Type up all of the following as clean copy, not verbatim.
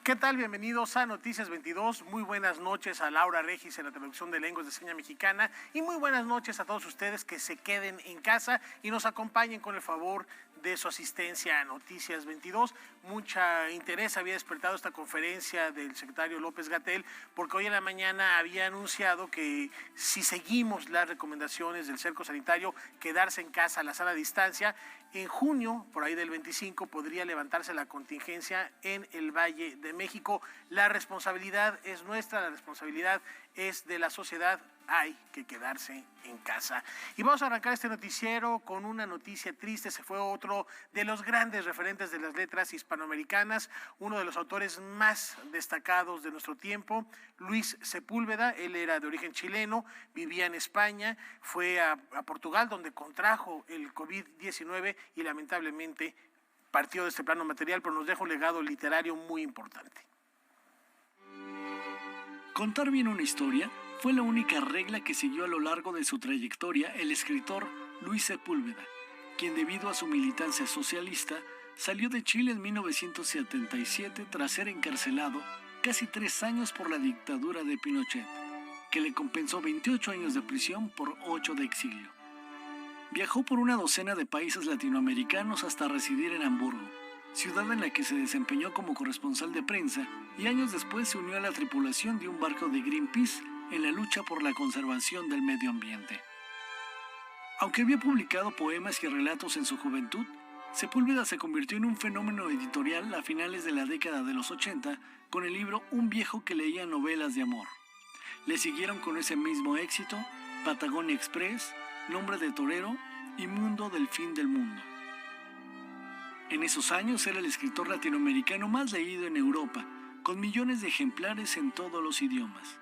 ¿Qué tal? Bienvenidos a Noticias 22. Muy buenas noches a Laura Regis en la traducción de lenguas de señas mexicana y muy buenas noches a todos ustedes que se queden en casa y nos acompañen con el favor de su asistencia a Noticias 22. Mucha interés había despertado esta conferencia del secretario López-Gatell porque hoy en la mañana había anunciado que si seguimos las recomendaciones del cerco sanitario, quedarse en casa a la sana distancia, en junio, por ahí del 25, podría levantarse la contingencia en el Valle de México. La responsabilidad es nuestra, la responsabilidad es de la sociedad. Hay que quedarse en casa. Y vamos a arrancar este noticiero con una noticia triste. Se fue otro de los grandes referentes de las letras hispanoamericanas, uno de los autores más destacados de nuestro tiempo, Luis Sepúlveda. Él era de origen chileno, vivía en España, fue a Portugal donde contrajo el COVID-19 y lamentablemente partió de este plano material, pero nos deja un legado literario muy importante. Contar bien una historia fue la única regla que siguió a lo largo de su trayectoria el escritor Luis Sepúlveda, quien debido a su militancia socialista salió de Chile en 1977 tras ser encarcelado casi 3 años por la dictadura de Pinochet, que le compensó 28 años de prisión por 8 de exilio. Viajó por una docena de países latinoamericanos hasta residir en Hamburgo, ciudad en la que se desempeñó como corresponsal de prensa y años después se unió a la tripulación de un barco de Greenpeace en la lucha por la conservación del medio ambiente. Aunque había publicado poemas y relatos en su juventud, Sepúlveda se convirtió en un fenómeno editorial a finales de la década de los 80 con el libro Un viejo que leía novelas de amor. Le siguieron con ese mismo éxito Patagonia Express, Nombre de Torero y Mundo del Fin del Mundo. En esos años era el escritor latinoamericano más leído en Europa, con millones de ejemplares en todos los idiomas.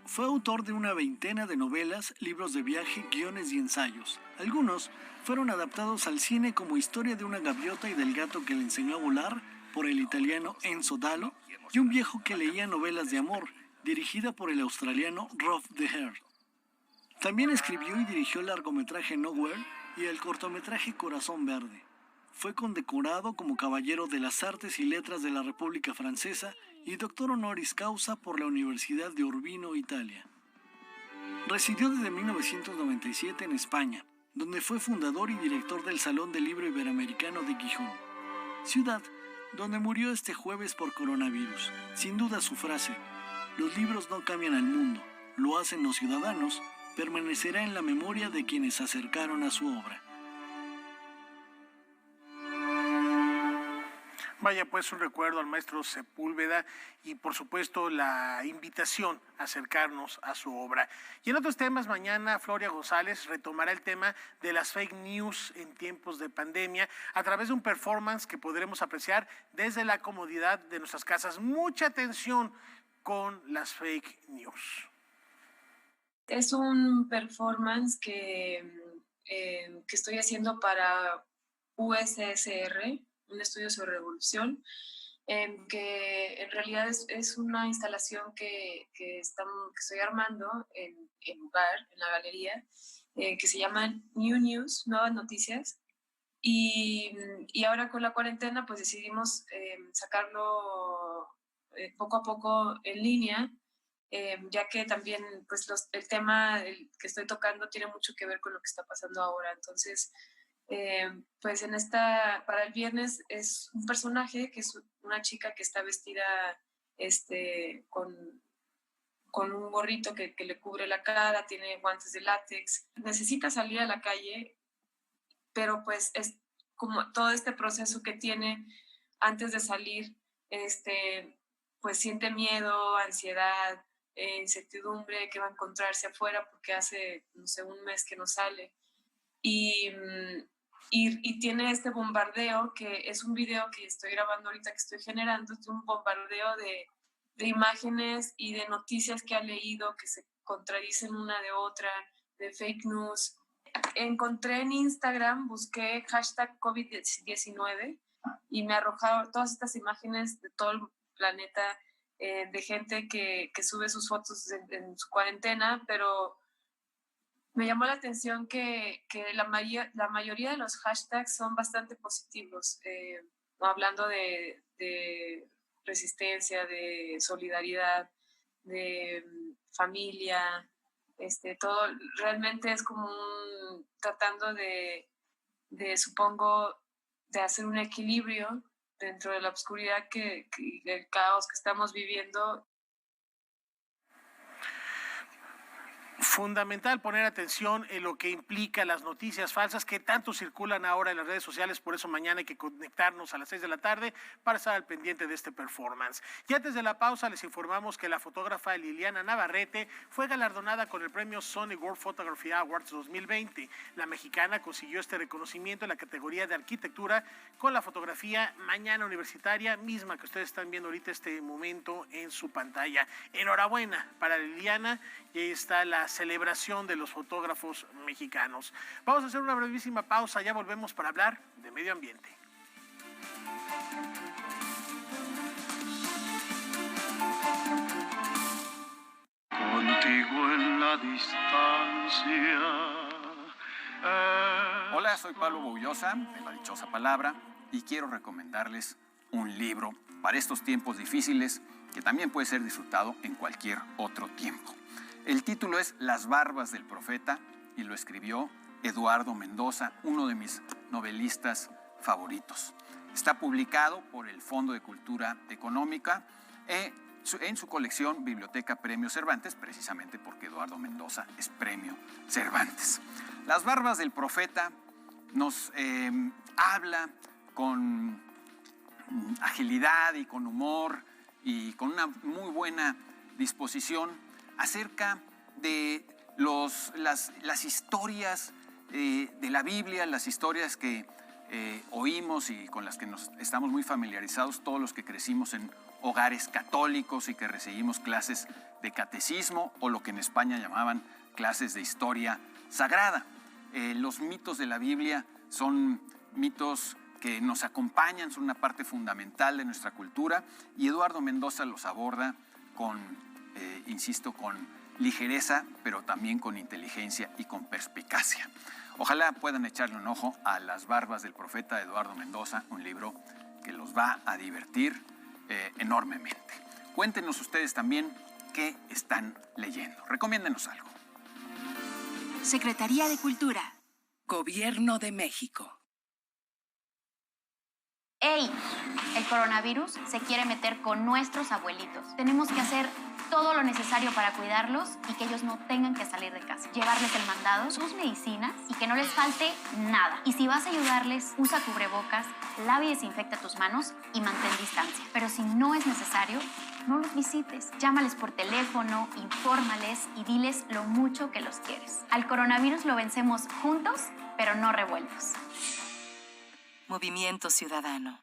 Fue autor de una veintena de novelas, libros de viaje, guiones y ensayos. Algunos fueron adaptados al cine como Historia de una gaviota y del gato que le enseñó a volar, por el italiano Enzo Dallo, y Un viejo que leía novelas de amor, dirigida por el australiano Rob De Heer. También escribió y dirigió el largometraje Nowhere y el cortometraje Corazón Verde. Fue condecorado como Caballero de las Artes y Letras de la República Francesa y doctor honoris causa por la Universidad de Urbino, Italia. Residió desde 1997 en España, donde fue fundador y director del Salón del Libro Iberoamericano de Gijón, ciudad donde murió este jueves por coronavirus. Sin duda su frase, los libros no cambian al mundo, lo hacen los ciudadanos, permanecerá en la memoria de quienes se acercaron a su obra. Vaya pues un recuerdo al maestro Sepúlveda y por supuesto la invitación a acercarnos a su obra. Y en otros temas, mañana Floria González retomará el tema de las fake news en tiempos de pandemia a través de un performance que podremos apreciar desde la comodidad de nuestras casas. Mucha atención con las fake news. Es un performance que estoy haciendo para USSR, un estudio sobre revolución, que en realidad es una instalación que estoy armando en lugar, en la galería, que se llama New News, Nuevas Noticias. Y ahora con la cuarentena pues decidimos sacarlo poco a poco en línea, ya que también pues el tema que estoy tocando tiene mucho que ver con lo que está pasando ahora. Entonces, pues para el viernes es un personaje que es una chica que está vestida con un gorrito que le cubre la cara, tiene guantes de látex, necesita salir a la calle, pero pues es como todo este proceso que tiene antes de salir, pues siente miedo, ansiedad, incertidumbre que va a encontrarse afuera porque hace, no sé, un mes que no sale. Y tiene este bombardeo, que es un video que estoy grabando ahorita, que estoy generando, es un bombardeo de imágenes y de noticias que ha leído que se contradicen una de otra, de fake news. Encontré en Instagram, busqué hashtag COVID-19 y me arrojaron todas estas imágenes de todo el planeta, de gente que sube sus fotos en su cuarentena, pero me llamó la atención que la mayoría de los hashtags son bastante positivos, hablando de resistencia, de solidaridad, de familia, todo realmente es como tratando supongo, de hacer un equilibrio dentro de la oscuridad y del caos que estamos viviendo. Fundamental poner atención en lo que implica las noticias falsas que tanto circulan ahora en las redes sociales, por eso mañana hay que conectarnos a las 6 de la tarde para estar al pendiente de este performance. Y antes de la pausa les informamos que la fotógrafa Liliana Navarrete fue galardonada con el premio Sony World Photography Awards 2020. La mexicana consiguió este reconocimiento en la categoría de arquitectura con la fotografía Mañana Universitaria, misma que ustedes están viendo ahorita este momento en su pantalla. Enhorabuena para Liliana, y ahí está la celebración de los fotógrafos mexicanos. Vamos a hacer una brevísima pausa, ya volvemos para hablar de medio ambiente. Contigo en la distancia. Hola, soy Pablo Boullosa, de La Dichosa Palabra, y quiero recomendarles un libro para estos tiempos difíciles que también puede ser disfrutado en cualquier otro tiempo. El título es Las Barbas del Profeta y lo escribió Eduardo Mendoza, uno de mis novelistas favoritos. Está publicado por el Fondo de Cultura Económica en su colección Biblioteca Premio Cervantes, precisamente porque Eduardo Mendoza es Premio Cervantes. Las Barbas del Profeta nos habla con agilidad y con humor y con una muy buena disposición acerca de las historias de la Biblia, las historias que oímos y con las que nos estamos muy familiarizados todos los que crecimos en hogares católicos y que recibimos clases de catecismo o lo que en España llamaban clases de historia sagrada. Los mitos de la Biblia son mitos que nos acompañan, son una parte fundamental de nuestra cultura y Eduardo Mendoza los aborda insisto, con ligereza, pero también con inteligencia y con perspicacia. Ojalá puedan echarle un ojo a Las Barbas del Profeta de Eduardo Mendoza, un libro que los va a divertir enormemente. Cuéntenos ustedes también qué están leyendo. Recomiéndenos algo. Secretaría de Cultura. Gobierno de México. ¡Ey! El coronavirus se quiere meter con nuestros abuelitos. Tenemos que hacer todo lo necesario para cuidarlos y que ellos no tengan que salir de casa. Llevarles el mandado, sus medicinas y que no les falte nada. Y si vas a ayudarles, usa cubrebocas, lava y desinfecta tus manos y mantén distancia. Pero si no es necesario, no los visites. Llámales por teléfono, infórmales y diles lo mucho que los quieres. Al coronavirus lo vencemos juntos, pero no revueltos. Movimiento Ciudadano.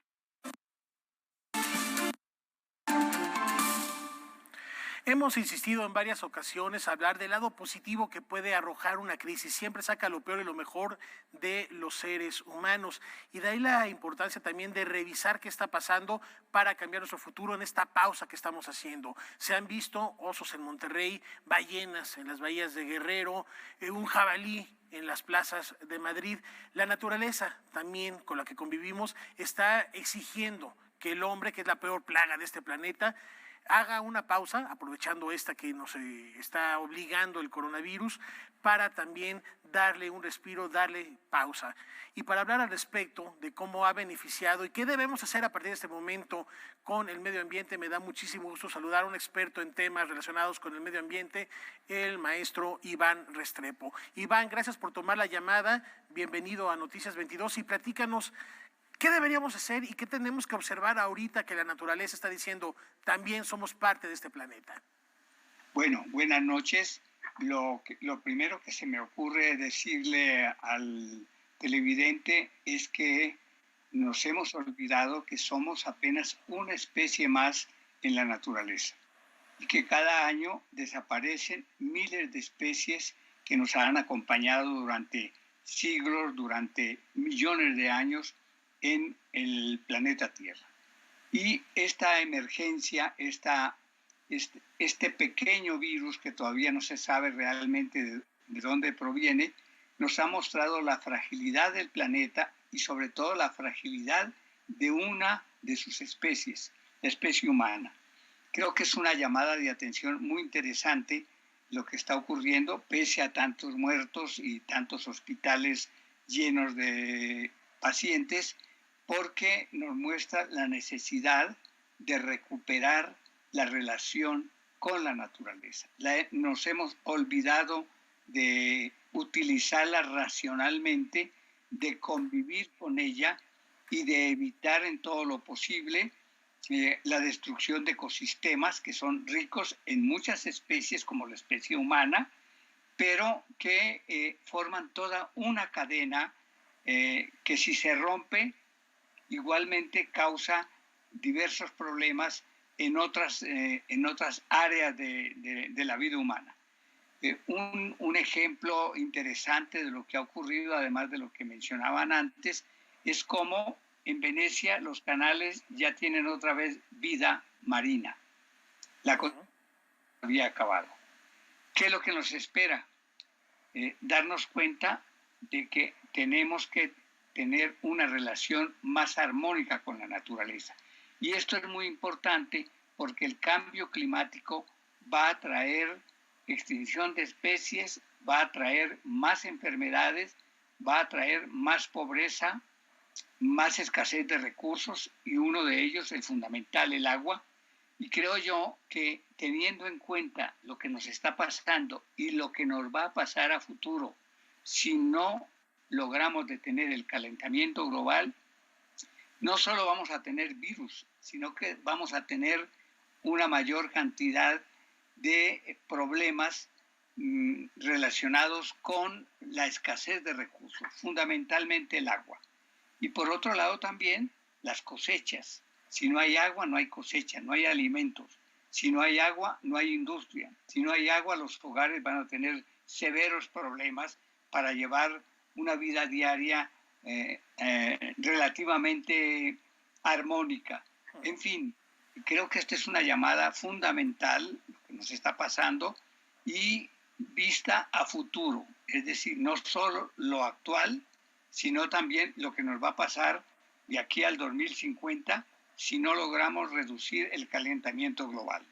Hemos insistido en varias ocasiones a hablar del lado positivo que puede arrojar una crisis. Siempre saca lo peor y lo mejor de los seres humanos. Y de ahí la importancia también de revisar qué está pasando para cambiar nuestro futuro en esta pausa que estamos haciendo. Se han visto osos en Monterrey, ballenas en las bahías de Guerrero, un jabalí en las plazas de Madrid. La naturaleza también con la que convivimos está exigiendo que el hombre, que es la peor plaga de este planeta, haga una pausa, aprovechando esta que nos está obligando el coronavirus, para también darle un respiro, darle pausa. Y para hablar al respecto de cómo ha beneficiado y qué debemos hacer a partir de este momento con el medio ambiente, me da muchísimo gusto saludar a un experto en temas relacionados con el medio ambiente, el maestro Iván Restrepo. Iván, gracias por tomar la llamada, bienvenido a Noticias 22 y platícanos ¿qué deberíamos hacer y qué tenemos que observar ahorita que la naturaleza está diciendo también somos parte de este planeta? Bueno, buenas noches. Lo primero que se me ocurre decirle al televidente es que nos hemos olvidado que somos apenas una especie más en la naturaleza y que cada año desaparecen miles de especies que nos han acompañado durante siglos, durante millones de años en el planeta Tierra. Y esta emergencia, este pequeño virus que todavía no se sabe realmente de dónde proviene, nos ha mostrado la fragilidad del planeta y sobre todo la fragilidad de una de sus especies, la especie humana. Creo que es una llamada de atención muy interesante lo que está ocurriendo, pese a tantos muertos y tantos hospitales llenos de pacientes, porque nos muestra la necesidad de recuperar la relación con la naturaleza. Nos hemos olvidado de utilizarla racionalmente, de convivir con ella y de evitar en todo lo posible la destrucción de ecosistemas que son ricos en muchas especies como la especie humana, pero que forman toda una cadena que si se rompe igualmente causa diversos problemas en otras áreas de la vida humana. Un ejemplo interesante de lo que ha ocurrido, además de lo que mencionaban antes, es cómo en Venecia los canales ya tienen otra vez vida marina. La cosa había acabado. ¿Qué es lo que nos espera? Darnos cuenta de que tenemos que tener una relación más armónica con la naturaleza. Y esto es muy importante porque el cambio climático va a traer extinción de especies, va a traer más enfermedades, va a traer más pobreza, más escasez de recursos, y uno de ellos, el fundamental, el agua. Y creo yo que teniendo en cuenta lo que nos está pasando y lo que nos va a pasar a futuro, si no logramos detener el calentamiento global, no solo vamos a tener virus, sino que vamos a tener una mayor cantidad de problemas relacionados con la escasez de recursos, fundamentalmente el agua. Y por otro lado también las cosechas. Si no hay agua, no hay cosecha, no hay alimentos. Si no hay agua, no hay industria. Si no hay agua, los hogares van a tener severos problemas para llevar una vida diaria relativamente armónica. En fin, creo que esta es una llamada fundamental, lo que nos está pasando, y vista a futuro. Es decir, no solo lo actual, sino también lo que nos va a pasar de aquí al 2050 si no logramos reducir el calentamiento global.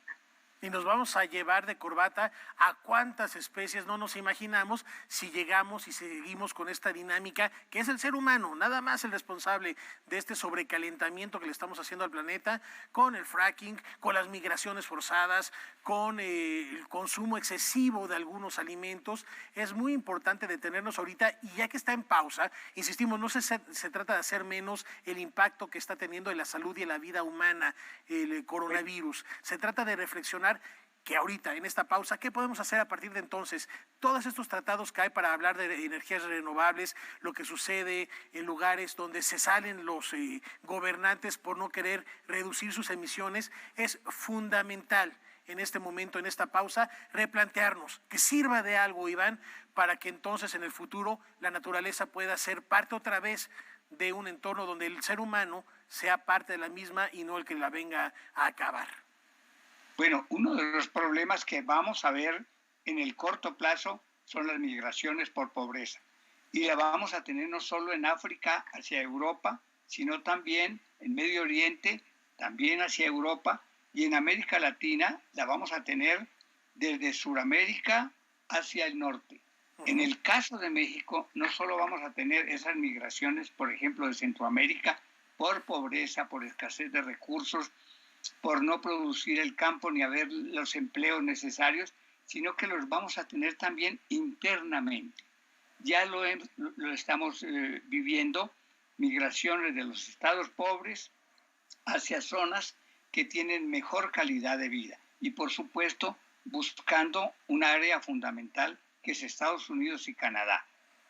Y nos vamos a llevar de corbata a cuántas especies no nos imaginamos si llegamos y seguimos con esta dinámica que es el ser humano, nada más el responsable de este sobrecalentamiento que le estamos haciendo al planeta, con el fracking, con las migraciones forzadas, con el consumo excesivo de algunos alimentos. Es muy importante detenernos ahorita, y ya que está en pausa, insistimos, no se trata de hacer menos el impacto que está teniendo en la salud y en la vida humana el coronavirus. Se trata de reflexionar que ahorita, en esta pausa, ¿qué podemos hacer a partir de entonces? Todos estos tratados que hay para hablar de energías renovables, lo que sucede en lugares donde se salen los gobernantes por no querer reducir sus emisiones, es fundamental en este momento, en esta pausa, replantearnos, que sirva de algo, Iván, para que entonces en el futuro la naturaleza pueda ser parte otra vez de un entorno donde el ser humano sea parte de la misma y no el que la venga a acabar. Bueno, uno de los problemas que vamos a ver en el corto plazo son las migraciones por pobreza. Y la vamos a tener no solo en África hacia Europa, sino también en Medio Oriente, también hacia Europa, y en América Latina la vamos a tener desde Sudamérica hacia el norte. En el caso de México, no solo vamos a tener esas migraciones, por ejemplo, de Centroamérica, por pobreza, por escasez de recursos, por no producir el campo ni haber los empleos necesarios, sino que los vamos a tener también internamente. Ya lo estamos viviendo, migraciones de los estados pobres hacia zonas que tienen mejor calidad de vida. Y por supuesto, buscando un área fundamental que es Estados Unidos y Canadá.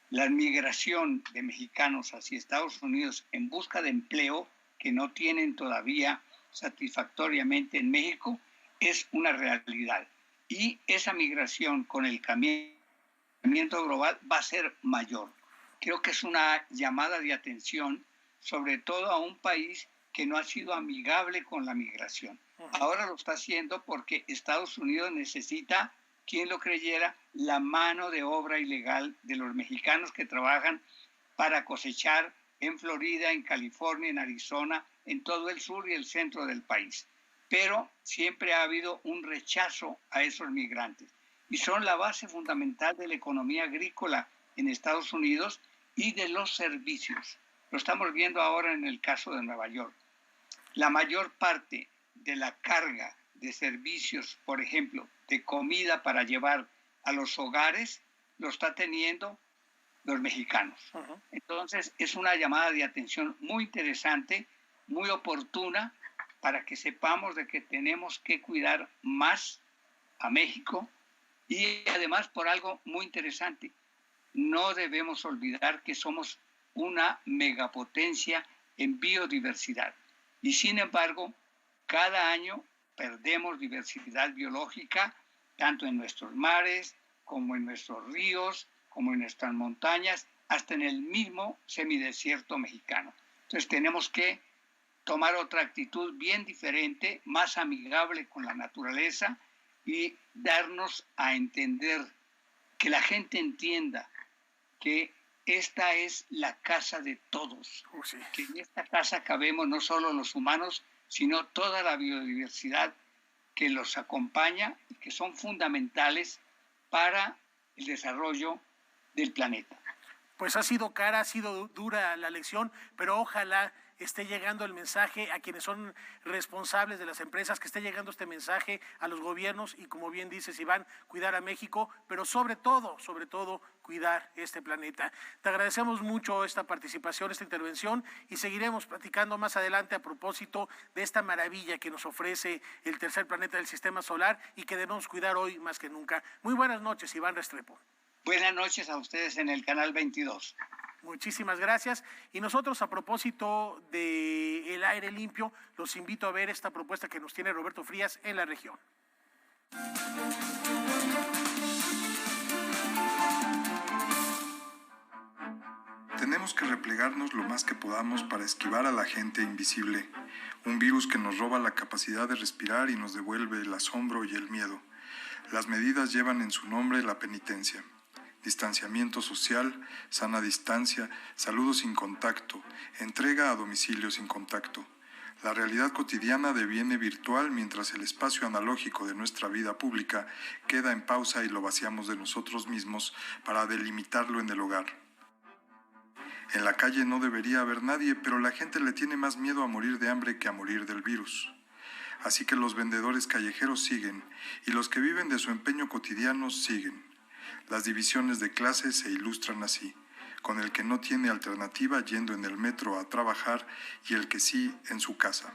La migración de mexicanos hacia Estados Unidos en busca de empleo que no tienen todavía satisfactoriamente en México es una realidad. Y esa migración con el calentamiento global va a ser mayor. Creo que es una llamada de atención, sobre todo a un país que no ha sido amigable con la migración. Ahora lo está haciendo porque Estados Unidos necesita, quien lo creyera, la mano de obra ilegal de los mexicanos que trabajan para cosechar en Florida, en California, en Arizona, en todo el sur y el centro del país. pero siempre ha habido un rechazo a esos migrantes y son la base fundamental de la economía agrícola en Estados Unidos y de los servicios. Lo estamos viendo ahora en el caso de Nueva York. La mayor parte de la carga de servicios, por ejemplo, de comida para llevar a los hogares, lo está teniendo los mexicanos. Uh-huh. Entonces, es una llamada de atención muy interesante, muy oportuna, para que sepamos de que tenemos que cuidar más a México y además por algo muy interesante. No debemos olvidar que somos una megapotencia en biodiversidad y sin embargo, cada año perdemos diversidad biológica tanto en nuestros mares como en nuestros ríos, como en nuestras montañas, hasta en el mismo semidesierto mexicano. Entonces tenemos que tomar otra actitud bien diferente, más amigable con la naturaleza y darnos a entender, que la gente entienda que esta es la casa de todos, sí. Que en esta casa cabemos no solo los humanos, sino toda la biodiversidad que los acompaña y que son fundamentales para el desarrollo del planeta. Pues ha sido cara, ha sido dura la lección, pero ojalá esté llegando el mensaje a quienes son responsables de las empresas, que esté llegando este mensaje a los gobiernos y, como bien dices, Iván, cuidar a México, pero sobre todo, cuidar este planeta. Te agradecemos mucho esta participación, esta intervención y seguiremos platicando más adelante a propósito de esta maravilla que nos ofrece el tercer planeta del sistema solar y que debemos cuidar hoy más que nunca. Muy buenas noches, Iván Restrepo. Buenas noches a ustedes en el canal 22. Muchísimas gracias. Y nosotros, a propósito de el aire limpio, los invito a ver esta propuesta que nos tiene Roberto Frías en la región. Tenemos que replegarnos lo más que podamos para esquivar a la gente invisible, un virus que nos roba la capacidad de respirar y nos devuelve el asombro y el miedo. Las medidas llevan en su nombre la penitencia. Distanciamiento social, sana distancia, saludo sin contacto, entrega a domicilio sin contacto. La realidad cotidiana deviene virtual mientras el espacio analógico de nuestra vida pública queda en pausa y lo vaciamos de nosotros mismos para delimitarlo en el hogar. En la calle no debería haber nadie, pero la gente le tiene más miedo a morir de hambre que a morir del virus. Así que los vendedores callejeros siguen y los que viven de su empeño cotidiano siguen. Las divisiones de clases se ilustran así, con el que no tiene alternativa yendo en el metro a trabajar y el que sí en su casa.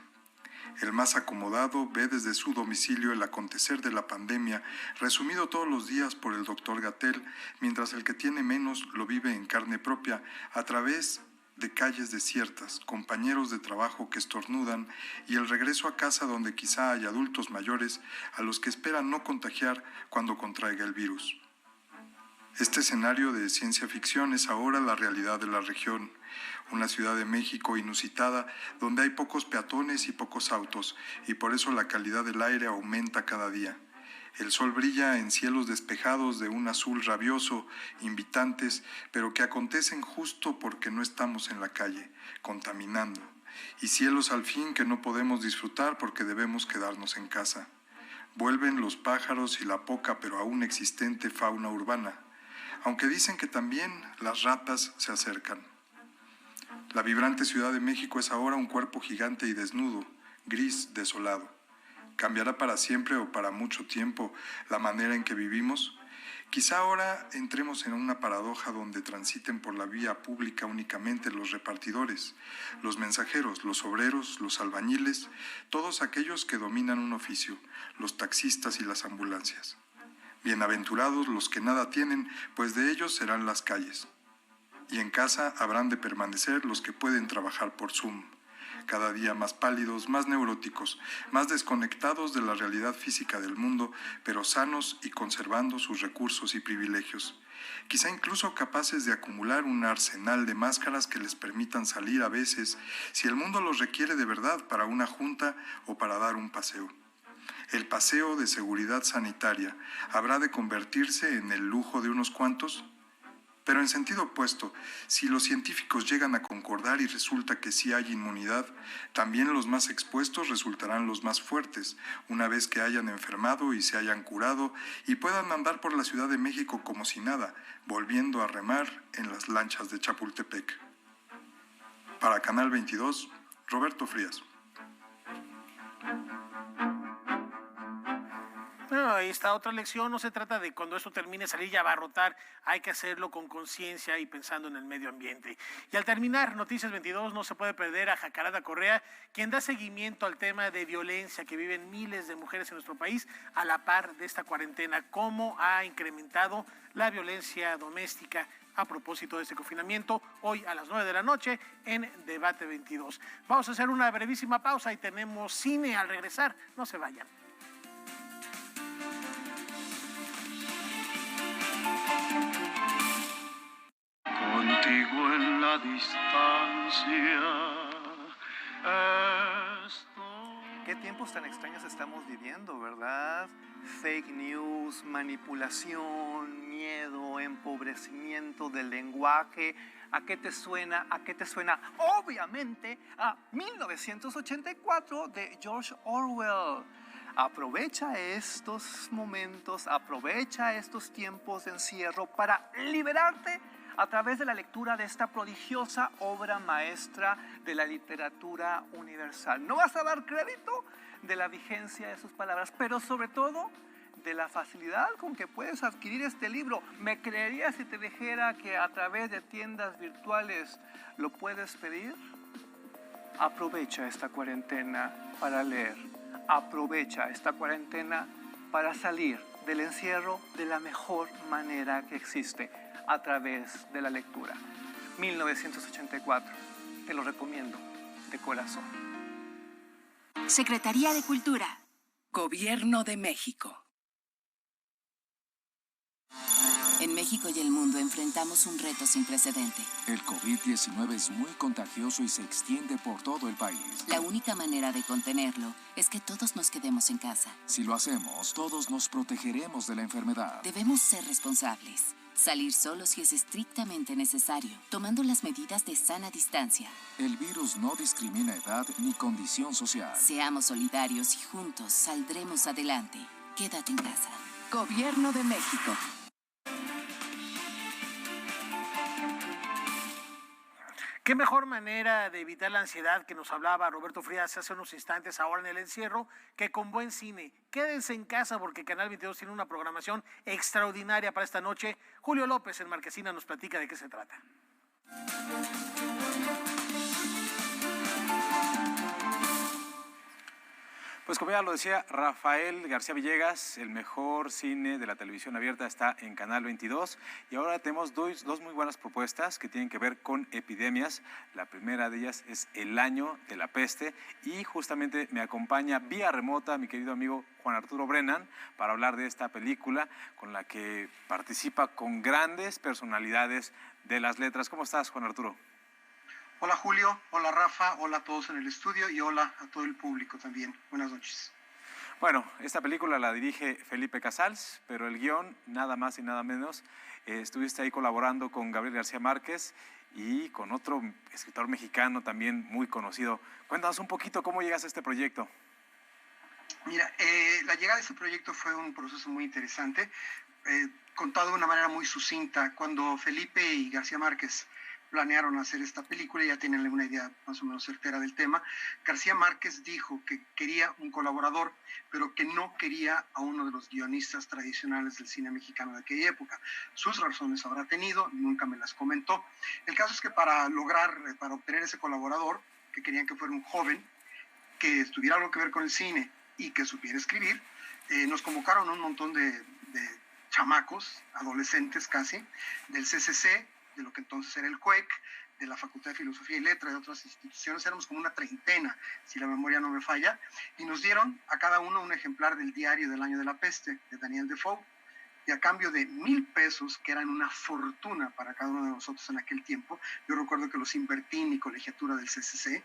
El más acomodado ve desde su domicilio el acontecer de la pandemia, resumido todos los días por el doctor Gatell, mientras el que tiene menos lo vive en carne propia a través de calles desiertas, compañeros de trabajo que estornudan y el regreso a casa donde quizá hay adultos mayores a los que esperan no contagiar cuando contraiga el virus. Este escenario de ciencia ficción es ahora la realidad de la región, una Ciudad de México inusitada donde hay pocos peatones y pocos autos y por eso la calidad del aire aumenta cada día. El sol brilla en cielos despejados de un azul rabioso, invitantes, pero que acontecen justo porque no estamos en la calle, contaminando, y cielos al fin que no podemos disfrutar porque debemos quedarnos en casa. Vuelven los pájaros y la poca pero aún existente fauna urbana, aunque dicen que también las ratas se acercan. La vibrante Ciudad de México es ahora un cuerpo gigante y desnudo, gris, desolado. ¿Cambiará para siempre o para mucho tiempo la manera en que vivimos? Quizá ahora entremos en una paradoja donde transiten por la vía pública únicamente los repartidores, los mensajeros, los obreros, los albañiles, todos aquellos que dominan un oficio, los taxistas y las ambulancias. Bienaventurados los que nada tienen, pues de ellos serán las calles. Y en casa habrán de permanecer los que pueden trabajar por Zoom, cada día más pálidos, más neuróticos, más desconectados de la realidad física del mundo, pero sanos y conservando sus recursos y privilegios. Quizá incluso capaces de acumular un arsenal de máscaras que les permitan salir a veces, si el mundo los requiere de verdad para una junta o para dar un paseo. ¿El paseo de seguridad sanitaria habrá de convertirse en el lujo de unos cuantos? Pero en sentido opuesto, si los científicos llegan a concordar y resulta que sí hay inmunidad, también los más expuestos resultarán los más fuertes, una vez que hayan enfermado y se hayan curado y puedan andar por la Ciudad de México como si nada, volviendo a remar en las lanchas de Chapultepec. Para Canal 22, Roberto Frías. Bueno, ahí está otra lección. No se trata de cuando esto termine salir y abarrotar. Hay que hacerlo con conciencia y pensando en el medio ambiente. Y al terminar, Noticias 22 no se puede perder a Jacaranda Correa, quien da seguimiento al tema de violencia que viven miles de mujeres en nuestro país a la par de esta cuarentena. Cómo ha incrementado la violencia doméstica a propósito de este confinamiento, hoy a las 9 de la noche en Debate 22. Vamos a hacer una brevísima pausa y tenemos cine al regresar. No se vayan. Contigo en la distancia ¿Qué tiempos tan extraños estamos viviendo, verdad? Fake news, manipulación, miedo, empobrecimiento del lenguaje. ¿A qué te suena? ¿A qué te suena? Obviamente a 1984 de George Orwell. Aprovecha estos momentos, aprovecha estos tiempos de encierro para liberarte a través de la lectura de esta prodigiosa obra maestra de la literatura universal. No vas a dar crédito de la vigencia de sus palabras, pero sobre todo de la facilidad con que puedes adquirir este libro. ¿Me creerías si te dijera que a través de tiendas virtuales lo puedes pedir? Aprovecha esta cuarentena para leer. Aprovecha esta cuarentena para salir del encierro de la mejor manera que existe, a través de la lectura. 1984. Te lo recomiendo de corazón. Secretaría de Cultura. Gobierno de México. En México y el mundo enfrentamos un reto sin precedente. El COVID-19 es muy contagioso y se extiende por todo el país. La única manera de contenerlo es que todos nos quedemos en casa. Si lo hacemos, todos nos protegeremos de la enfermedad. Debemos ser responsables. Salir solo si es estrictamente necesario, tomando las medidas de sana distancia. El virus no discrimina edad ni condición social. Seamos solidarios y juntos saldremos adelante. Quédate en casa. Gobierno de México. ¿Qué mejor manera de evitar la ansiedad que nos hablaba Roberto Frías hace unos instantes ahora en el encierro que con buen cine? Quédense en casa porque Canal 22 tiene una programación extraordinaria para esta noche. Julio López en Marquesina nos platica de qué se trata. Pues como ya lo decía Rafael García Villegas, el mejor cine de la televisión abierta está en Canal 22 y ahora tenemos dos muy buenas propuestas que tienen que ver con epidemias. La primera de ellas es El Año de la Peste y justamente me acompaña vía remota mi querido amigo Juan Arturo Brennan para hablar de esta película con la que participa con grandes personalidades de las letras. ¿Cómo estás, Juan Arturo? Hola Julio, hola Rafa, hola a todos en el estudio y hola a todo el público también. Buenas noches. Bueno, esta película la dirige Felipe Casals, pero el guión, nada más y nada menos, estuviste ahí colaborando con Gabriel García Márquez y con otro escritor mexicano también muy conocido. Cuéntanos un poquito cómo llegas a este proyecto. Mira, la llegada de este proyecto fue un proceso muy interesante, contado de una manera muy sucinta. Cuando Felipe y García Márquez planearon hacer esta película, ya tienen una idea más o menos certera del tema. García Márquez dijo que quería un colaborador, pero que no quería a uno de los guionistas tradicionales del cine mexicano de aquella época. Sus razones habrá tenido, nunca me las comentó. El caso es que para obtener ese colaborador, que querían que fuera un joven, que tuviera algo que ver con el cine y que supiera escribir, nos convocaron un montón de chamacos, adolescentes casi, del CCC, de lo que entonces era el CUEC, de la Facultad de Filosofía y Letras, de otras instituciones. Éramos como una treintena, si la memoria no me falla, y nos dieron a cada uno un ejemplar del diario del Año de la Peste, de Daniel Defoe, y a cambio de 1,000 pesos, que eran una fortuna para cada uno de nosotros en aquel tiempo, yo recuerdo que los invertí en mi colegiatura del CCC,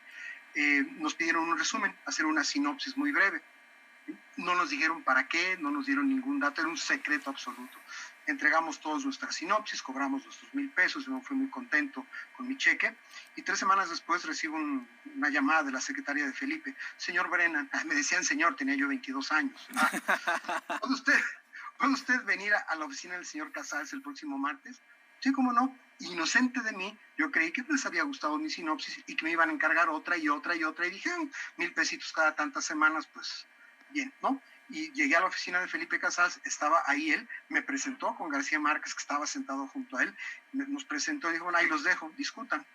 nos pidieron un resumen, hacer una sinopsis muy breve. No nos dijeron para qué, no nos dieron ningún dato, era un secreto absoluto. Entregamos todos nuestra sinopsis, cobramos nuestros $1,000, yo fui muy contento con mi cheque, y 3 semanas después recibo una llamada de la secretaria de Felipe. Señor Brennan, me decían señor, tenía yo 22 años. ¿Puede usted venir a la oficina del señor Casals el próximo martes? Sí, cómo no. Inocente de mí, yo creí que les había gustado mi sinopsis y que me iban a encargar otra y otra y otra, y dije, $1,000 cada tantas semanas, pues bien, ¿no? Y llegué a la oficina de Felipe Casals, estaba ahí él, me presentó con García Márquez, que estaba sentado junto a él, nos presentó y dijo, bueno, ahí los dejo, discutan.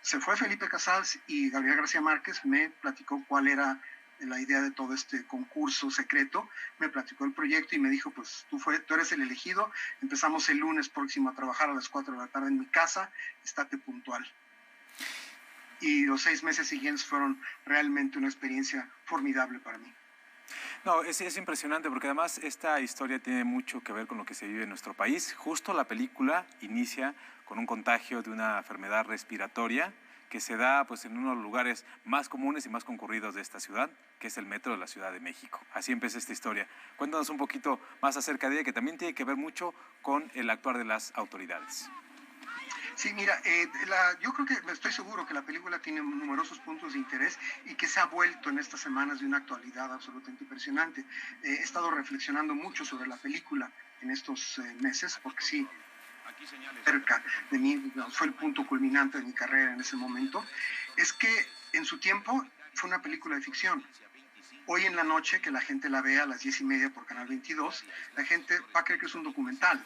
Se fue Felipe Casals y Gabriel García Márquez me platicó cuál era la idea de todo este concurso secreto, me platicó el proyecto y me dijo, pues tú eres el elegido, empezamos el lunes próximo a trabajar a las 4 de la tarde en mi casa, estate puntual. Y los 6 meses siguientes fueron realmente una experiencia formidable para mí. No, es impresionante porque además esta historia tiene mucho que ver con lo que se vive en nuestro país. Justo la película inicia con un contagio de una enfermedad respiratoria que se da pues, en uno de los lugares más comunes y más concurridos de esta ciudad, que es el metro de la Ciudad de México. Así empieza esta historia. Cuéntanos un poquito más acerca de ella, que también tiene que ver mucho con el actuar de las autoridades. Sí, mira, yo creo que estoy seguro que la película tiene numerosos puntos de interés y que se ha vuelto en estas semanas de una actualidad absolutamente impresionante. He estado reflexionando mucho sobre la película en estos meses, porque sí, cerca de mí, fue el punto culminante de mi carrera en ese momento, es que en su tiempo fue una película de ficción. Hoy en la noche, que la gente la vea a las 10:30 por Canal 22, la gente va a creer que es un documental.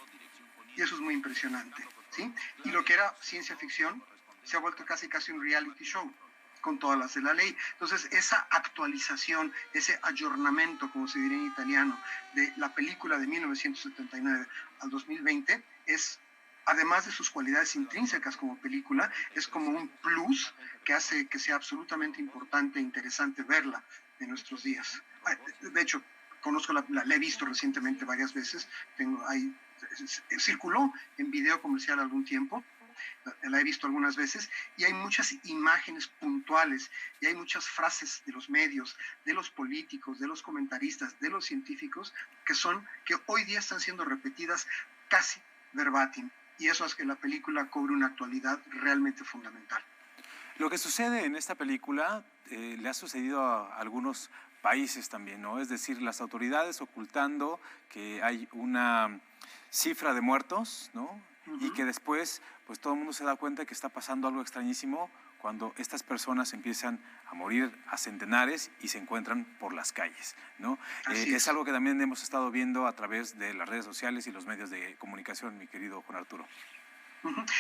Y eso es muy impresionante, ¿sí? Y lo que era ciencia ficción se ha vuelto casi un reality show, con todas las de la ley. Entonces, esa actualización, ese aggiornamento, como se diría en italiano, de la película de 1979 al 2020 es, además de sus cualidades intrínsecas como película, es como un plus que hace que sea absolutamente importante e interesante verla en nuestros días. De hecho, la he visto recientemente varias veces, circuló en video comercial algún tiempo, la he visto algunas veces, y hay muchas imágenes puntuales, y hay muchas frases de los medios, de los políticos, de los comentaristas, de los científicos, que hoy día están siendo repetidas casi verbatim, y eso hace que la película cobre una actualidad realmente fundamental. Lo que sucede en esta película le ha sucedido a algunos países también, ¿no? Es decir, las autoridades ocultando que hay una cifra de muertos, ¿no? Y que después, pues todo el mundo se da cuenta que está pasando algo extrañísimo cuando estas personas empiezan a morir a centenares y se encuentran por las calles, ¿no? Es algo que también hemos estado viendo a través de las redes sociales y los medios de comunicación, mi querido Juan Arturo.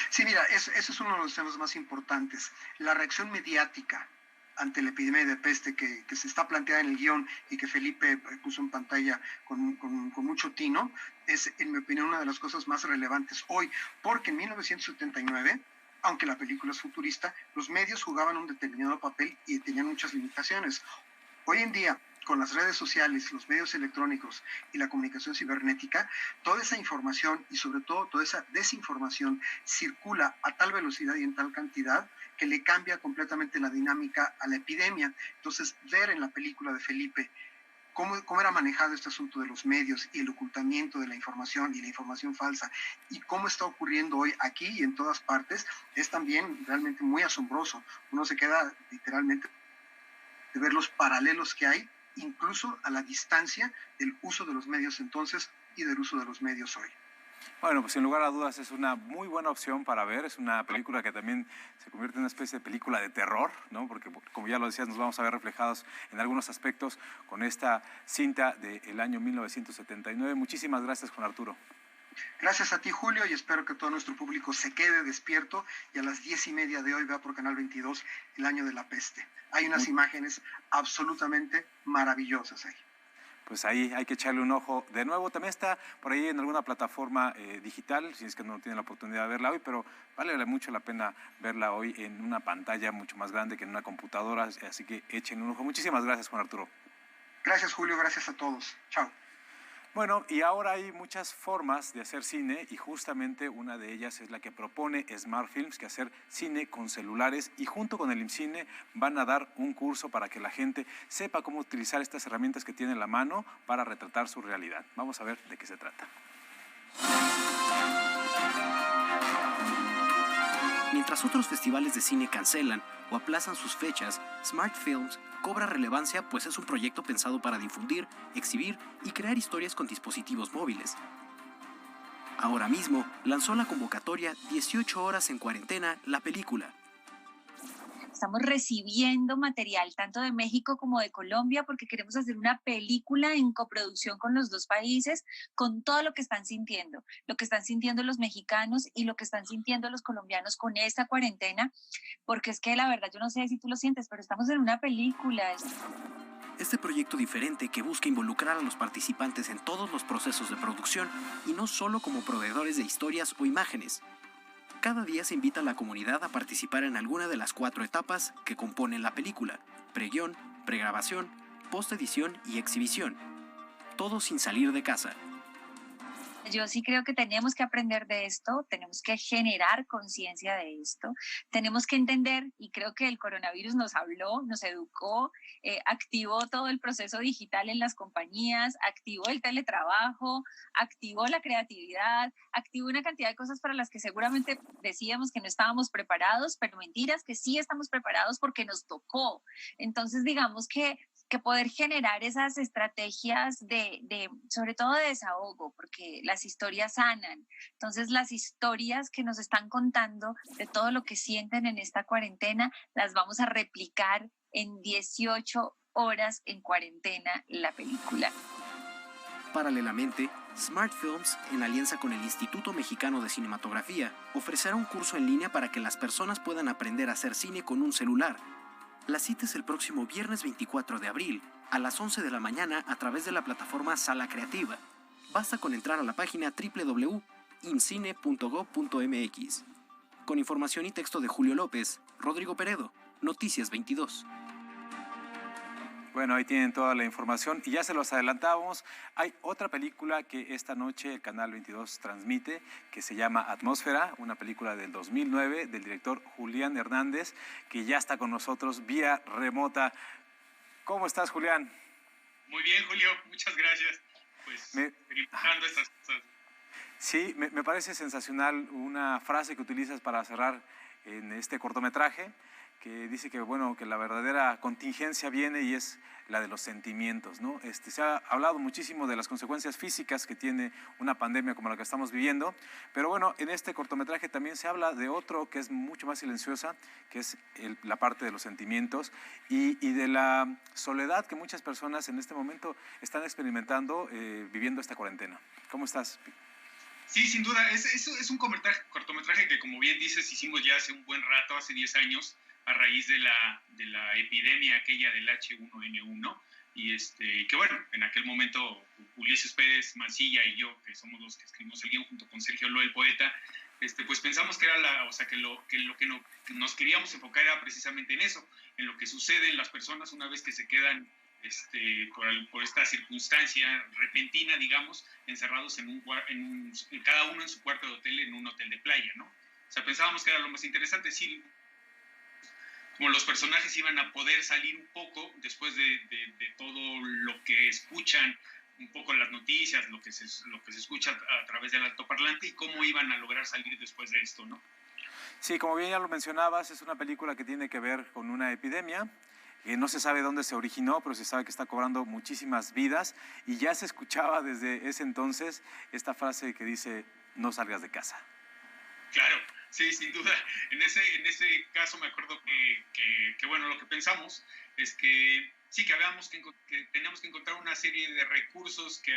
Sí, mira, ese es uno de los temas más importantes. La reacción mediática ante la epidemia de peste que se está planteada en el guión y que Felipe puso en pantalla con mucho tino, es, en mi opinión, una de las cosas más relevantes hoy, porque en 1979, aunque la película es futurista, los medios jugaban un determinado papel y tenían muchas limitaciones. Hoy en día, con las redes sociales, los medios electrónicos y la comunicación cibernética, toda esa información y sobre todo toda esa desinformación circula a tal velocidad y en tal cantidad que le cambia completamente la dinámica a la epidemia. Entonces, ver en la película de Felipe cómo era manejado este asunto de los medios y el ocultamiento de la información y la información falsa y cómo está ocurriendo hoy aquí y en todas partes, es también realmente muy asombroso. Uno se queda literalmente de ver los paralelos que hay, incluso a la distancia del uso de los medios entonces y del uso de los medios hoy. Bueno, pues sin lugar a dudas es una muy buena opción para ver, es una película que también se convierte en una especie de película de terror, ¿no? Porque como ya lo decías, nos vamos a ver reflejados en algunos aspectos con esta cinta del año 1979. Muchísimas gracias, Juan Arturo. Gracias a ti, Julio, y espero que todo nuestro público se quede despierto y a las 10:30 de hoy vea por Canal 22 El Año de la Peste. Hay unas imágenes absolutamente maravillosas ahí. Pues ahí hay que echarle un ojo de nuevo. También está por ahí en alguna plataforma digital, si es que no tienen la oportunidad de verla hoy, pero vale mucho la pena verla hoy en una pantalla mucho más grande que en una computadora, así que echen un ojo. Muchísimas gracias, Juan Arturo. Gracias, Julio, gracias a todos. Chao. Bueno, y ahora hay muchas formas de hacer cine y justamente una de ellas es la que propone Smart Films, que hacer cine con celulares, y junto con el IMCINE van a dar un curso para que la gente sepa cómo utilizar estas herramientas que tiene en la mano para retratar su realidad. Vamos a ver de qué se trata. Mientras otros festivales de cine cancelan o aplazan sus fechas, Smart Films cobra relevancia pues es un proyecto pensado para difundir, exhibir y crear historias con dispositivos móviles. Ahora mismo lanzó la convocatoria 18 horas en cuarentena, la película. Estamos recibiendo material tanto de México como de Colombia porque queremos hacer una película en coproducción con los dos países, con todo lo que están sintiendo los mexicanos y lo que están sintiendo los colombianos con esta cuarentena, porque es que la verdad, yo no sé si tú lo sientes, pero estamos en una película. Este proyecto diferente que busca involucrar a los participantes en todos los procesos de producción y no solo como proveedores de historias o imágenes. Cada día se invita a la comunidad a participar en alguna de las 4 etapas que componen la película: preguión, pregrabación, postedición y exhibición. Todo sin salir de casa. Yo sí creo que tenemos que aprender de esto, tenemos que generar conciencia de esto, tenemos que entender, y creo que el coronavirus nos habló, nos educó, activó todo el proceso digital en las compañías, activó el teletrabajo, activó la creatividad, activó una cantidad de cosas para las que seguramente decíamos que no estábamos preparados, pero mentiras, que sí estamos preparados porque nos tocó. Entonces, digamos que poder generar esas estrategias sobre todo de desahogo, porque las historias sanan. Entonces, las historias que nos están contando de todo lo que sienten en esta cuarentena, las vamos a replicar en 18 horas en cuarentena, la película. Paralelamente, Smart Films, en alianza con el Instituto Mexicano de Cinematografía, ofrecerá un curso en línea para que las personas puedan aprender a hacer cine con un celular. La cita es el próximo viernes 24 de abril, a las 11 de la mañana a través de la plataforma Sala Creativa. Basta con entrar a la página www.imcine.gov.mx. Con información y texto de Julio López, Rodrigo Peredo, Noticias 22. Bueno, ahí tienen toda la información y ya se los adelantábamos. Hay otra película que esta noche el Canal 22 transmite que se llama Atmósfera, una película del 2009 del director Julián Hernández, que ya está con nosotros vía remota. ¿Cómo estás, Julián? Muy bien, Julio, muchas gracias. Pues experimentando estas cosas. Sí, me parece sensacional una frase que utilizas para cerrar en este cortometraje, que dice que, bueno, que la verdadera contingencia viene y es la de los sentimientos, ¿no? Se ha hablado muchísimo de las consecuencias físicas que tiene una pandemia como la que estamos viviendo, pero bueno, en este cortometraje también se habla de otro que es mucho más silenciosa, que es la parte de los sentimientos y de la soledad que muchas personas en este momento están experimentando viviendo esta cuarentena. ¿Cómo estás? Sí, sin duda, es un cortometraje que, como bien dices, hicimos ya hace un buen rato, hace 10 años, a raíz de la epidemia aquella del H1N1, y que bueno, en aquel momento Ulises Pérez Mancilla y yo, que somos los que escribimos el guión junto con Sergio Loe, el poeta, pues pensamos que era lo que nos queríamos enfocar era precisamente en eso, en lo que sucede en las personas una vez que se quedan por esta circunstancia repentina, digamos, encerrados en cada uno en su cuarto de hotel, en un hotel de playa, ¿no? O sea, pensábamos que era lo más interesante, sí, como los personajes iban a poder salir un poco después de todo lo que escuchan, un poco las noticias, lo que se escucha a través del altoparlante y cómo iban a lograr salir después de esto, ¿no? Sí, como bien ya lo mencionabas, es una película que tiene que ver con una epidemia. No se sabe dónde se originó, pero se sabe que está cobrando muchísimas vidas y ya se escuchaba desde ese entonces esta frase que dice, no salgas de casa. Claro, sí, sin duda. En ese caso me acuerdo que bueno, lo que pensamos es que sí, que teníamos que encontrar una serie de recursos que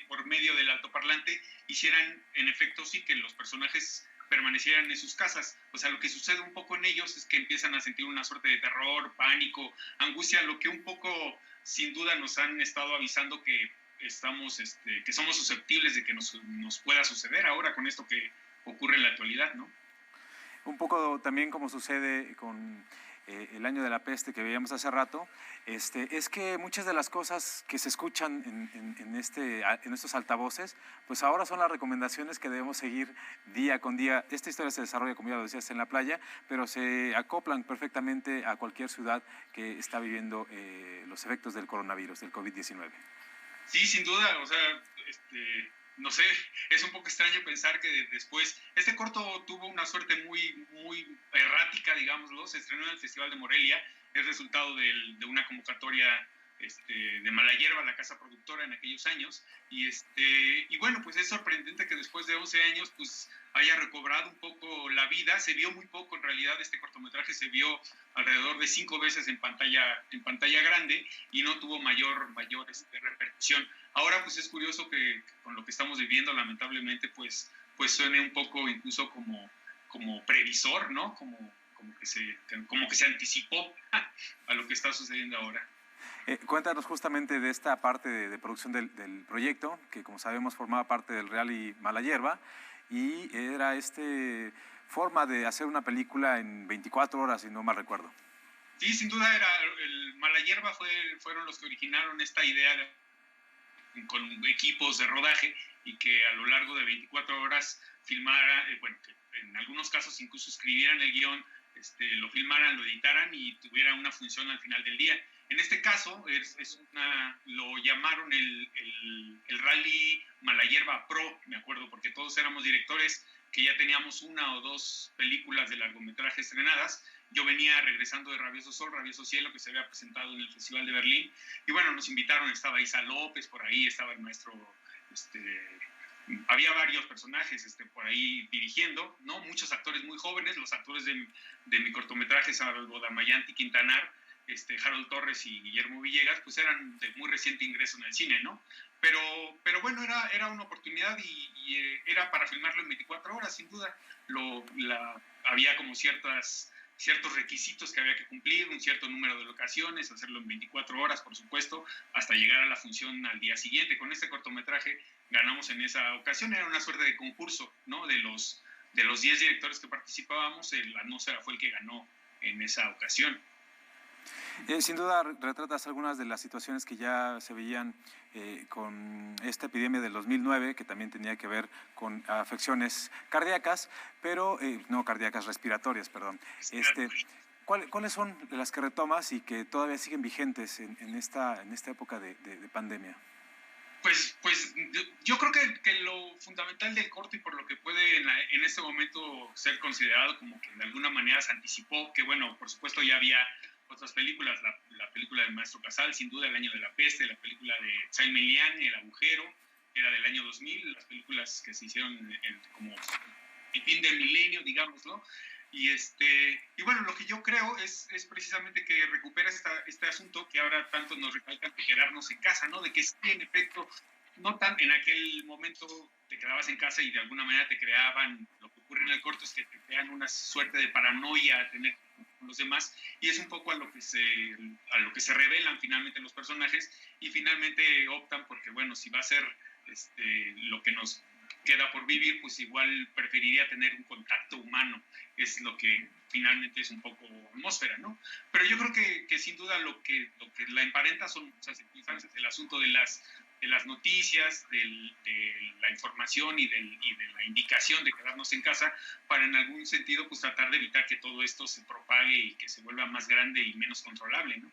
por medio del altoparlante hicieran, en efecto, sí, que los personajes permanecieran en sus casas. O sea, lo que sucede un poco en ellos es que empiezan a sentir una suerte de terror, pánico, angustia, lo que un poco, sin duda, nos han estado avisando que que somos susceptibles de que nos pueda suceder ahora con esto que ocurre en la actualidad, ¿no? Un poco también como sucede con el año de la peste que veíamos hace rato, es que muchas de las cosas que se escuchan en estos altavoces, pues ahora son las recomendaciones que debemos seguir día con día. Esta historia se desarrolla, como ya lo decías, en la playa, pero se acoplan perfectamente a cualquier ciudad que está viviendo los efectos del coronavirus, del COVID-19. Sí, sin duda, o sea, no sé, es un poco extraño pensar que después, este corto tuvo una suerte muy errática, digámoslo, se estrenó en el Festival de Morelia, es resultado de una convocatoria de Malayerba, la casa productora en aquellos años, y bueno, pues es sorprendente que después de 11 años, pues haya recobrado un poco la vida. Se vio muy poco, en realidad este cortometraje se vio alrededor de 5 veces en pantalla grande y no tuvo mayor repercusión. Ahora pues es curioso que con lo que estamos viviendo, lamentablemente, pues suene un poco incluso como previsor, ¿no? Como que se anticipó a lo que está sucediendo ahora. Cuéntanos justamente de esta parte de producción del proyecto, que como sabemos formaba parte del Rally Malayerba, y era forma de hacer una película en 24 horas, si no mal recuerdo. Sí, sin duda el Malayerba fueron los que originaron esta idea con equipos de rodaje y que a lo largo de 24 horas filmara, que en algunos casos incluso escribieran el guión, lo filmaran, lo editaran y tuviera una función al final del día. En este caso, lo llamaron el Rally Malayerba Pro, me acuerdo, porque todos éramos directores que ya teníamos 1 o 2 películas de largometraje estrenadas. Yo venía regresando de Rabioso Sol, Rabioso Cielo, que se había presentado en el Festival de Berlín, y bueno, nos invitaron, estaba Isa López por ahí, estaba el maestro, había varios personajes por ahí dirigiendo, ¿no? Muchos actores muy jóvenes, los actores de mi cortometraje, salvo Damayanti Quintanar, Harold Torres y Guillermo Villegas, pues eran de muy reciente ingreso en el cine, ¿no? Pero bueno, era una oportunidad y era para filmarlo en 24 horas, sin duda. Había como ciertos requisitos que había que cumplir, un cierto número de locaciones, hacerlo en 24 horas, por supuesto, hasta llegar a la función al día siguiente. Con este cortometraje ganamos en esa ocasión, era una suerte de concurso, ¿no? De los 10 directores que participábamos, La Atmósfera fue el que ganó en esa ocasión. Sin duda retratas algunas de las situaciones que ya se veían con esta epidemia del 2009, que también tenía que ver con afecciones cardíacas, pero no cardíacas, respiratorias, perdón. ¿Cuáles son las que retomas y que todavía siguen vigentes en esta época de pandemia? Pues yo creo que lo fundamental del corto y por lo que puede en este momento ser considerado como que de alguna manera se anticipó, que bueno, por supuesto ya había otras películas, la película del Maestro Casal, sin duda El Año de la Peste, la película de Tsai Ming-liang, El Agujero, que era del año 2000, las películas que se hicieron como el fin del milenio, digámoslo. Y bueno, lo que yo creo es precisamente que recuperas este asunto que ahora tanto nos recalcan de quedarnos en casa, ¿no? De que sí, en efecto, no tan en aquel momento te quedabas en casa y de alguna manera te creaban, lo que ocurre en el corto es que te crean una suerte de paranoia a tener con los demás, y es un poco a lo que se revelan finalmente los personajes, y finalmente optan porque, bueno, si va a ser lo que nos queda por vivir, pues igual preferiría tener un contacto humano, es lo que finalmente es un poco atmósfera, ¿no? Pero yo creo que sin duda lo que la emparenta son muchas circunstancias, el asunto de las noticias, de la información y de la indicación de quedarnos en casa para en algún sentido pues tratar de evitar que todo esto se propague y que se vuelva más grande y menos controlable, ¿no?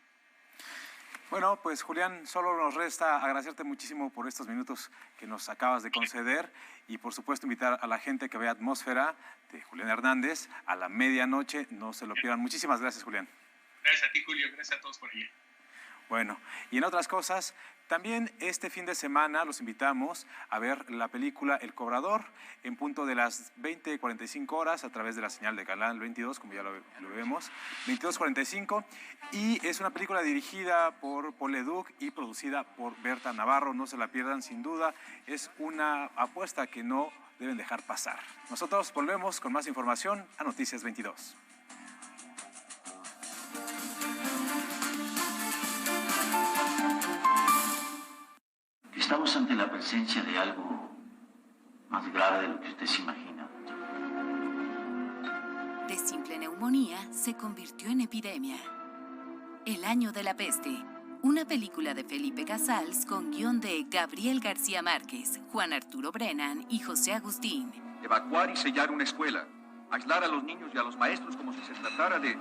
Bueno, pues Julián, solo nos resta agradecerte muchísimo por estos minutos que nos acabas de conceder y por supuesto invitar a la gente que vea Atmósfera de Julián Hernández a la medianoche, no se lo pierdan. Muchísimas gracias, Julián. Gracias a ti, Julio, gracias a todos por allá. Bueno, y en otras cosas, también este fin de semana los invitamos a ver la película El Cobrador en punto de las 20:45 horas a través de la señal de Canal 22, como ya lo vemos, 22:45, y es una película dirigida por Paul Leduc y producida por Berta Navarro. No se la pierdan, sin duda, es una apuesta que no deben dejar pasar. Nosotros volvemos con más información a Noticias 22. Estamos ante la presencia de algo más grave de lo que usted se imagina. De Simple Neumáticos. neumonía se convirtió en epidemia. El año de la peste. Una película de Felipe Casals con guión de Gabriel García Márquez, Juan Arturo Brennan y José Agustín. Evacuar y sellar una escuela. Aislar a los niños y a los maestros como si se tratara de,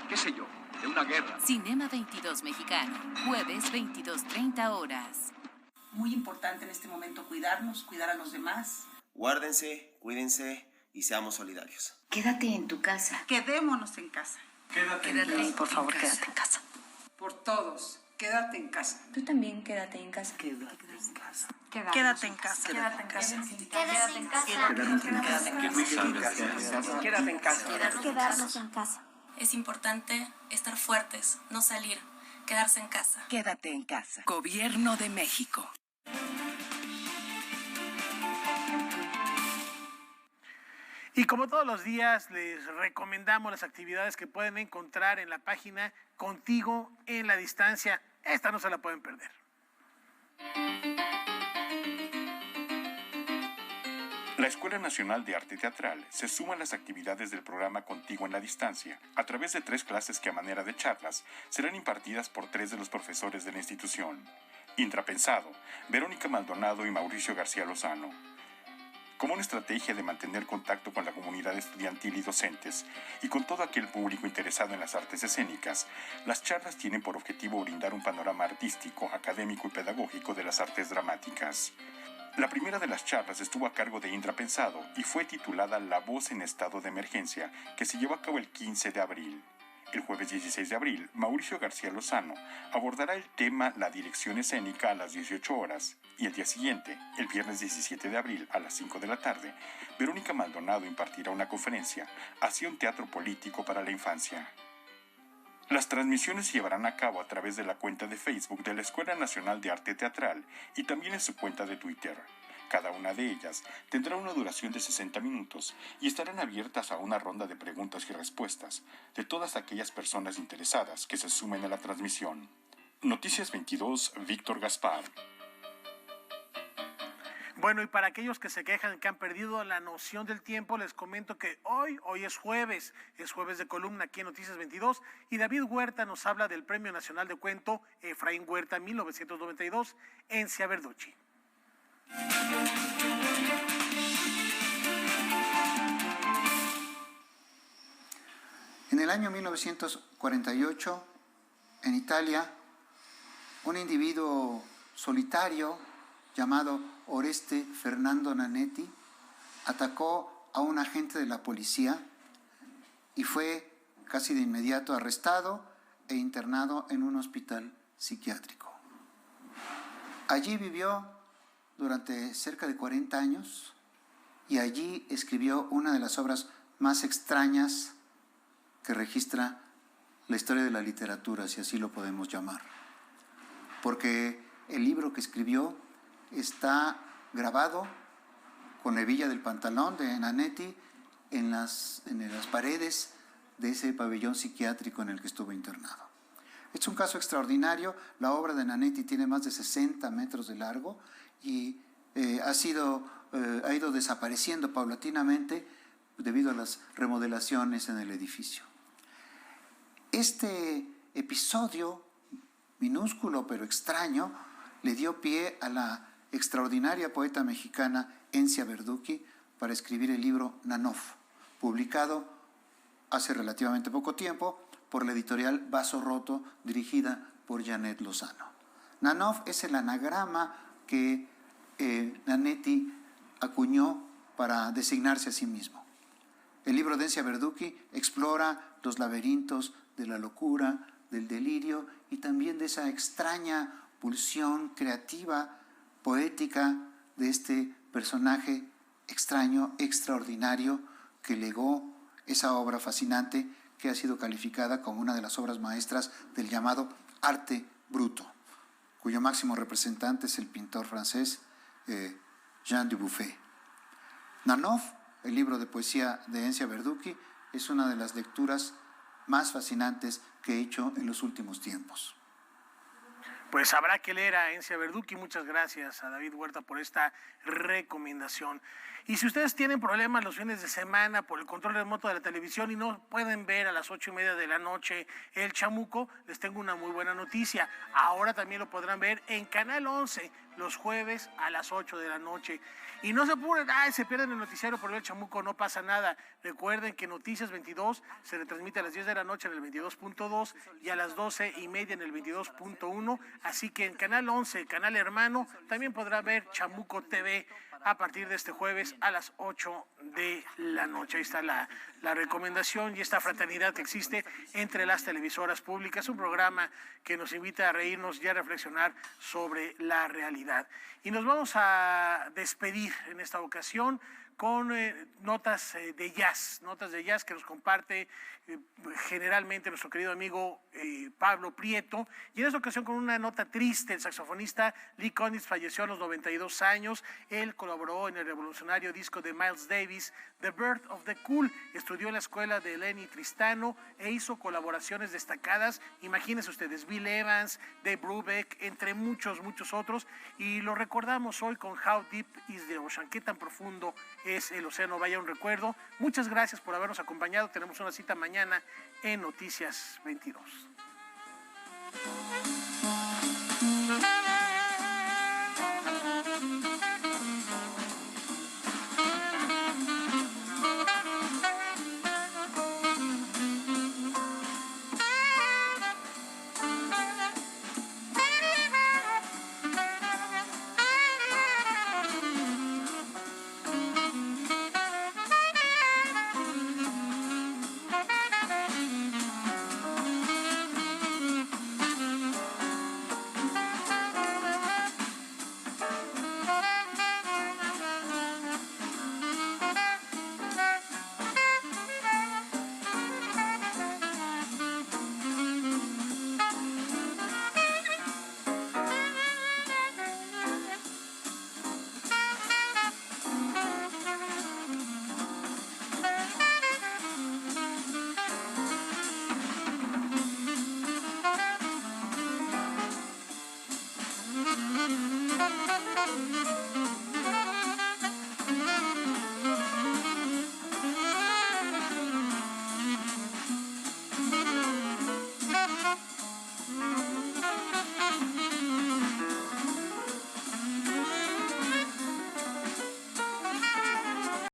qué sé yo, de una guerra. Cinema 22 Mexicano, jueves 22:30 horas. Muy importante en este momento cuidarnos, cuidar a los demás. Guárdense, cuídense y seamos solidarios. Quédate en tu casa. Quedémonos en casa. Quédate en casa. Por favor, quédate en casa. Por todos, quédate en casa. Tú también quédate en casa. Quédate en casa. Quédate en casa. Quédate en casa. Quédate en casa. Quédate en casa. Quedarnos en casa. Es importante estar fuertes, no salir, quedarse en casa. Quédate en casa. Gobierno de México. Y como todos los días, les recomendamos las actividades que pueden encontrar en la página Contigo en la Distancia. Esta no se la pueden perder. La Escuela Nacional de Arte Teatral se suma a las actividades del programa Contigo en la Distancia a través de 3 clases que a manera de charlas serán impartidas por 3 de los profesores de la institución. Intrapensado, Verónica Maldonado y Mauricio García Lozano. Como una estrategia de mantener contacto con la comunidad estudiantil y docentes y con todo aquel público interesado en las artes escénicas, las charlas tienen por objetivo brindar un panorama artístico, académico y pedagógico de las artes dramáticas. La primera de las charlas estuvo a cargo de Intrapensado y fue titulada La voz en estado de emergencia, que se llevó a cabo el 15 de abril. El jueves 16 de abril, Mauricio García Lozano abordará el tema La dirección escénica a las 18 horas y el día siguiente, el viernes 17 de abril a las 5 de la tarde, Verónica Maldonado impartirá una conferencia hacia un teatro político para la infancia. Las transmisiones se llevarán a cabo a través de la cuenta de Facebook de la Escuela Nacional de Arte Teatral y también en su cuenta de Twitter. Cada una de ellas tendrá una duración de 60 minutos y estarán abiertas a una ronda de preguntas y respuestas de todas aquellas personas interesadas que se sumen a la transmisión. Noticias 22, Víctor Gaspar. Bueno, y para aquellos que se quejan que han perdido la noción del tiempo, les comento que hoy es jueves de columna aquí en Noticias 22, y David Huerta nos habla del Premio Nacional de Cuento Efraín Huerta 1992 en Encia Verducci. En el año 1948, en Italia, un individuo solitario llamado Oreste Fernando Nanetti atacó a un agente de la policía y fue casi de inmediato arrestado e internado en un hospital psiquiátrico. Allí vivió durante cerca de 40 años y allí escribió una de las obras más extrañas que registra la historia de la literatura, si así lo podemos llamar. Porque el libro que escribió está grabado con la hebilla del pantalón de Nanetti en las paredes de ese pabellón psiquiátrico en el que estuvo internado. Es un caso extraordinario. La obra de Nanetti tiene más de 60 metros de largo y ha ido desapareciendo paulatinamente debido a las remodelaciones en el edificio. Este episodio, minúsculo pero extraño, le dio pie a la extraordinaria poeta mexicana Encia Verducci para escribir el libro Nanof, publicado hace relativamente poco tiempo por la editorial Vaso Roto, dirigida por Janet Lozano. Nanof es el anagrama que Nanetti acuñó para designarse a sí mismo. El libro de Encia Verducci explora los laberintos de la locura, del delirio y también de esa extraña pulsión creativa, poética de este personaje extraño, extraordinario, que legó esa obra fascinante que ha sido calificada como una de las obras maestras del llamado arte bruto, cuyo máximo representante es el pintor francés Jean Dubuffet. Nanof, el libro de poesía de Encia Verducci, es una de las lecturas más fascinantes que he hecho en los últimos tiempos. Pues habrá que leer a Encia Verducci. Muchas gracias a David Huerta por esta recomendación. Y si ustedes tienen problemas los fines de semana por el control remoto de la televisión y no pueden ver a las 8:30 de la noche El Chamuco, les tengo una muy buena noticia. Ahora también lo podrán ver en Canal 11 los jueves a las 8 de la noche. Y no se apuren, se pierden el noticiario por ver El Chamuco, no pasa nada. Recuerden que Noticias 22 se retransmite a las 10 de la noche en el 22.2 y a las 12:30 en el 22.1. Así que en Canal 11, Canal Hermano, también podrá ver Chamuco TV a partir de este jueves a las 8 de la noche. Ahí está la recomendación y esta fraternidad que existe entre las televisoras públicas. Un programa que nos invita a reírnos y a reflexionar sobre la realidad. Y nos vamos a despedir en esta ocasión con notas de jazz que nos comparte generalmente nuestro querido amigo Pablo Prieto, y en esta ocasión con una nota triste. El saxofonista Lee Konitz falleció a los 92 años. Él colaboró en el revolucionario disco de Miles Davis, The Birth of the Cool, estudió en la escuela de Lenny Tristano e hizo colaboraciones destacadas, imagínense ustedes, Bill Evans, Dave Brubeck, entre muchos otros, y lo recordamos hoy con How Deep is the Ocean, qué tan profundo es el océano. Vaya un recuerdo. Muchas gracias por habernos acompañado. Tenemos una cita mañana en Noticias 22.